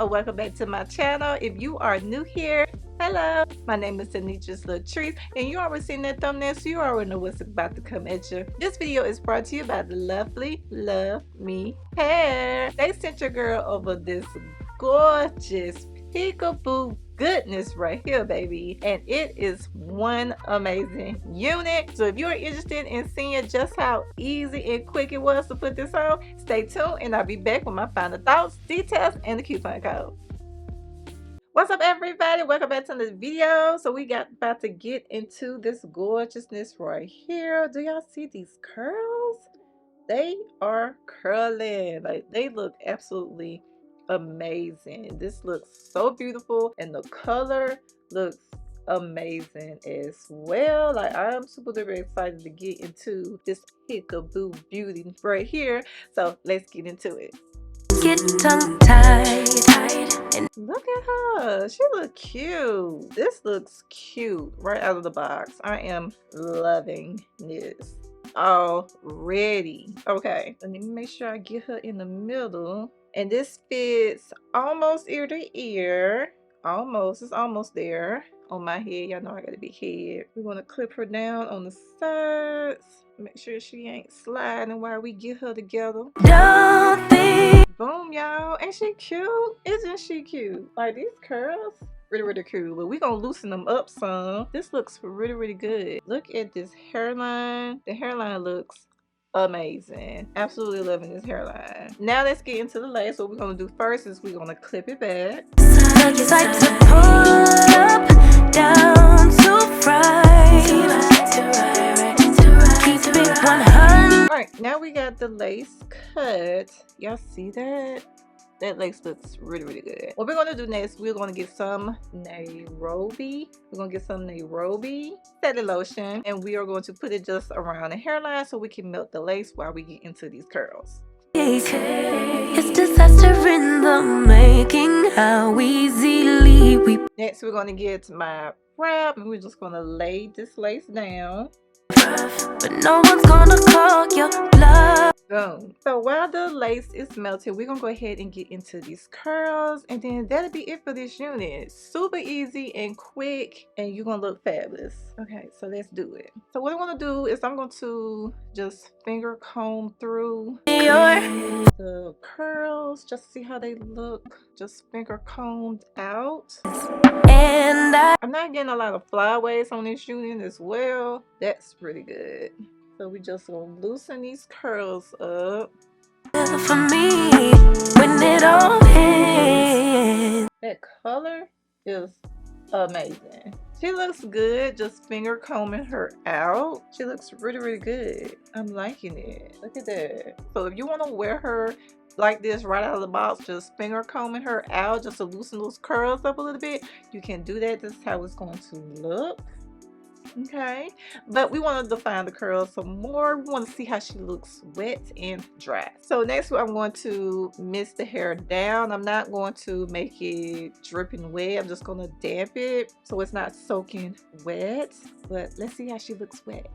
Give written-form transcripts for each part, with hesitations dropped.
Welcome back to my channel. If you are new here, hello, my name is Tanitra's Latrice, and you already seen that thumbnail, so you already know what's about to come at you. This video is brought to you by the lovely Luv Me Hair. They sent your girl over this gorgeous peekaboo goodness right here, baby, and it is one amazing unit. So if you're interested in seeing just how easy and quick it was to put this on, stay tuned and I'll be back with my final thoughts, details, and the coupon code. What's up, everybody? Welcome back to this video. So we got about to get into this gorgeousness right here. Do y'all see these curls? They are curling. Like, they look absolutely amazing. This looks so beautiful, and the color looks amazing as well. Like, I am super duper excited to get into this peekaboo beauty right here. So let's get into it. Get tongue-tied and look at her. She look cute. This looks cute right out of the box. I am loving this already. Okay, let me make sure I get her in the middle, and this fits almost ear to ear. It's almost there on my head. Y'all know I got a big head. We're gonna clip her down on the sides, make sure she ain't sliding while we get her together. don't think. Boom, y'all. Ain't she cute? Isn't she cute? Like, these curls really cute, but we're gonna loosen them up some. This looks really good. Look at this hairline. The hairline looks amazing. Absolutely loving this hairline. Now let's get into the lace. What we're gonna do first is we're gonna clip it back. Like to pull up, down to right. Keep it 100. Alright, now we got the lace cut. Y'all see that? That lace looks really good. What we're going to do next, we're going to get some Nairobi. We're going to get some Nairobi setting lotion, and we are going to put it just around the hairline so we can melt the lace while we get into these curls. It's disaster in the making. How easily we. Next, we're going to get my wrap, and we're just going to lay this lace down. But no one's gonna call your bluff. Boom. So while the lace is melted, we're gonna go ahead and get into these curls, and then that'll be it for this unit. Super easy and quick, and you're gonna look fabulous. Okay, so let's do it. So what I'm gonna do is I'm going to just finger comb through the curls, just to see how they look. Just finger combed out. And I'm not getting a lot of flyaways on this unit as well. That's pretty good. So we just gonna loosen these curls up. for me, when it all ends. That color is amazing. She looks good. Just finger combing her out. She looks really good. I'm liking it. Look at that. So if you want to wear her like this right out of the box, just finger combing her out just to loosen those curls up a little bit, you can do that. This is how it's going to look. Okay, but we want to define the curls some more. We want to see how she looks wet and dry. So next I'm going to mist the hair down. I'm not going to make it dripping wet. I'm just going to damp it so it's not soaking wet, but let's see how she looks wet.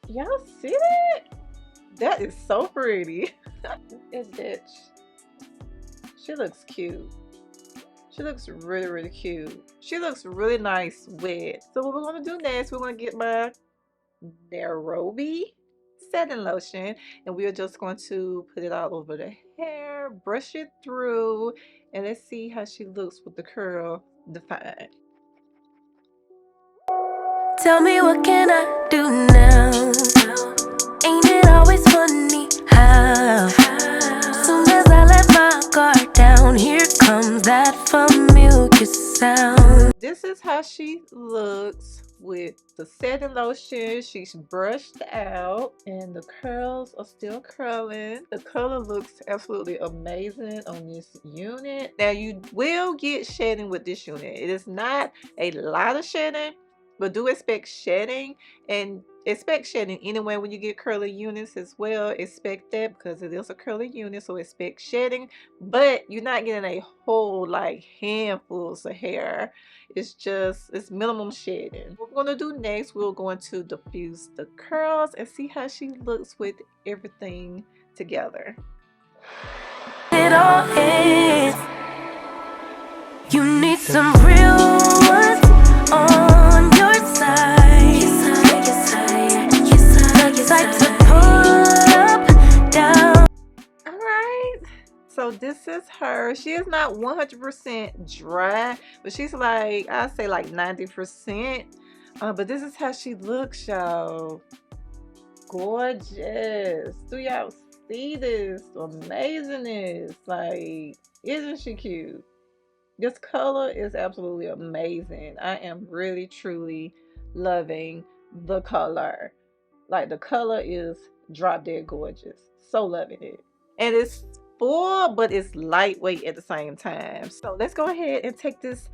Y'all see that? That is so pretty. Look at that. She looks cute. She looks really cute. She looks really nice wet. So what we're going to do next, we're going to get my Nairobi setting lotion, and we are just going to put it all over the hair, brush it through, and let's see how she looks with the curl defined. Tell me, what can I do now? Ain't it always funny how soon as I let my guard down, here comes that familiar sound. this is how she looks with the setting lotion. She's brushed out and the curls are still curling. The color looks absolutely amazing on this unit. Now you will get shedding with this unit. It is not a lot of shedding, but do expect shedding, and expect shedding anyway when you get curly units as well. Expect that because it is a curly unit, so expect shedding, but you're not getting a whole like handfuls of hair. It's minimum shedding. What we're going to do next, we're going to diffuse the curls and see how she looks with everything together. It all is. You need some real ones on your side. The type to pull up, down. All right. So this is her. She is not 100% dry, but she's like, I say like 90%. But this is how she looks, y'all. Gorgeous. Do y'all see this amazingness? Like, isn't she cute? This color is absolutely amazing. I am really truly loving the color. Like, the color is drop dead gorgeous. So loving it. And it's full, but it's lightweight at the same time. So let's go ahead and take this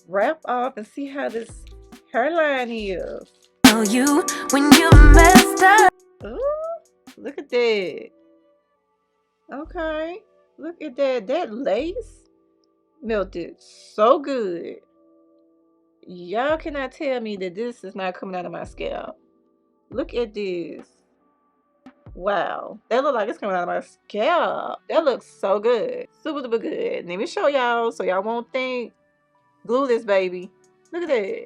wrap off and see how this hairline is. Tell you when you messed up. Ooh, look at that. Okay, look at that. That lace melted so good. Y'all cannot tell me that this is not coming out of my scalp. Look at this. Wow, that look like it's coming out of my scalp. That looks so good. Super duper good. Let me show y'all so y'all won't think Glueless, baby. Look at that.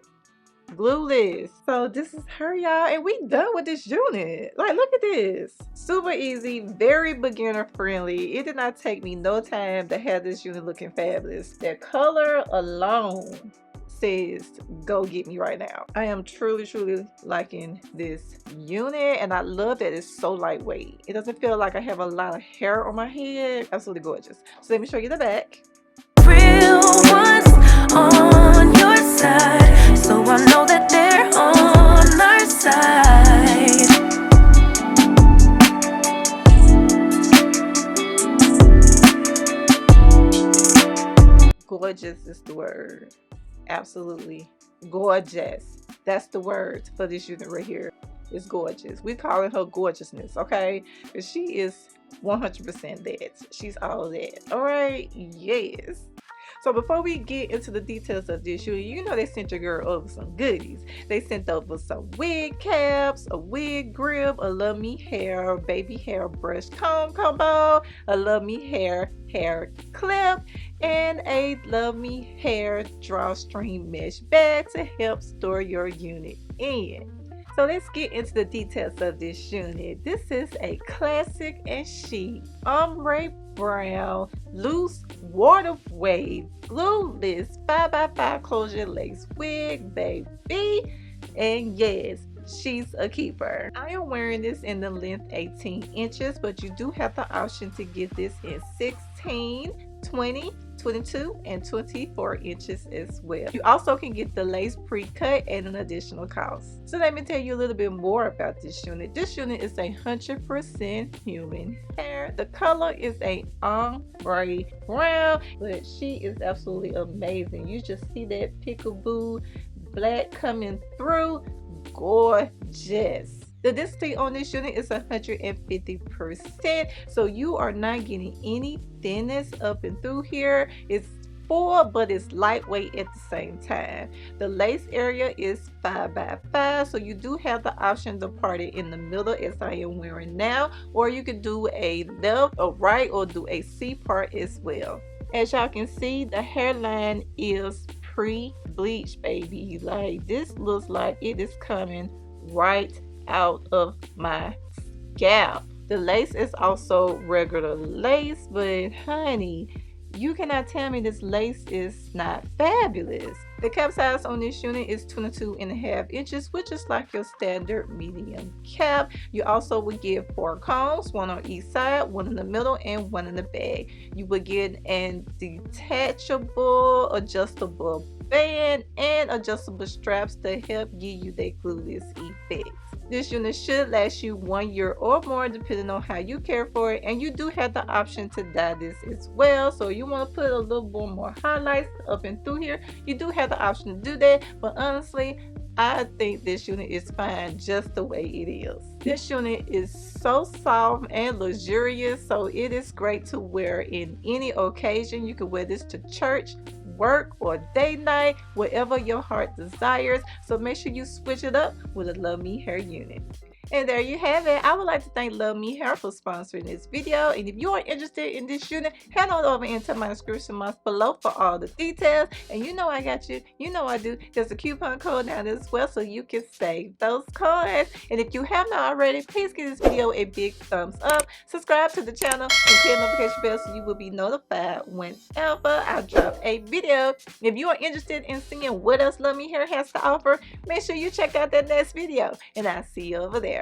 Glueless. So this is her, y'all, and we done with this unit. Like, look at this. Super easy, very beginner friendly. It did not take me no time to have this unit looking fabulous. That color alone says go get me right now. I am truly liking this unit, and I love that it's so lightweight. It doesn't feel like I have a lot of hair on my head. Absolutely gorgeous. So let me show you the back. Real ones on your side, so I know that they're on our side. Gorgeous is the word. Absolutely gorgeous. That's the word for this unit right here. It's gorgeous. We calling her gorgeousness, okay? Because she is 100% that. She's all that. All right. Yes. So before we get into the details of this unit, you know they sent your girl over some goodies. They sent over some wig caps, a wig grip, a Luv Me Hair baby hair brush comb combo, a Luv Me Hair hair clip, and a Luv Me Hair drawstring mesh bag to help store your unit in. So let's get into the details of this unit. This is a classic and chic ombre brown loose water wave glueless 5x5 closure lace wig, baby. And yes, she's a keeper. I am wearing this in the length 18 inches, but you do have the option to get this in 16, 20, 22, and 24 inches as well. You also can get the lace pre-cut at an additional cost. So let me tell you a little bit more about this unit. This unit is 100% human hair. The color is a ombre brown, but she is absolutely amazing. You just see that peekaboo black coming through. Gorgeous. The density on this unit is 150%, so you are not getting any thinness up and through here. It's full, but it's lightweight at the same time. The lace area is 5x5, so you do have the option to part it in the middle as I am wearing now, or you could do a left or right or do a C part as well. As y'all can see, the hairline is pre-bleached, baby. Like, this looks like it is coming right out of my scalp. The lace is also regular lace, but honey, you cannot tell me this lace is not fabulous. The cap size on this unit is 22.5 inches, which is like your standard medium cap. You also would get 4 combs, 1 on each side, 1 in the middle, and 1 in the bag. You would get an detachable, adjustable band and adjustable straps to help give you that glueless effect. This unit should last you 1 year or more depending on how you care for it, and you do have the option to dye this as well. So you want to put a little bit more highlights up and through here, you do have the option to do that, but honestly I think this unit is fine just the way it is. This unit is so soft and luxurious, so it is great to wear in any occasion. You can wear this to church, work, or day night, whatever your heart desires. So make sure you switch it up with a Luv Me Hair unit. And there you have it. I would like to thank Luv Me Hair for sponsoring this video. And if you are interested in this unit, head on over into my description box below for all the details. And you know I got you. You know I do. There's a coupon code down there as well, so you can save those coins. And if you have not already, please give this video a big thumbs up. Subscribe to the channel and hit the notification bell so you will be notified whenever I drop a video. If you are interested in seeing what else Luv Me Hair has to offer, make sure you check out that next video. And I'll see you over there.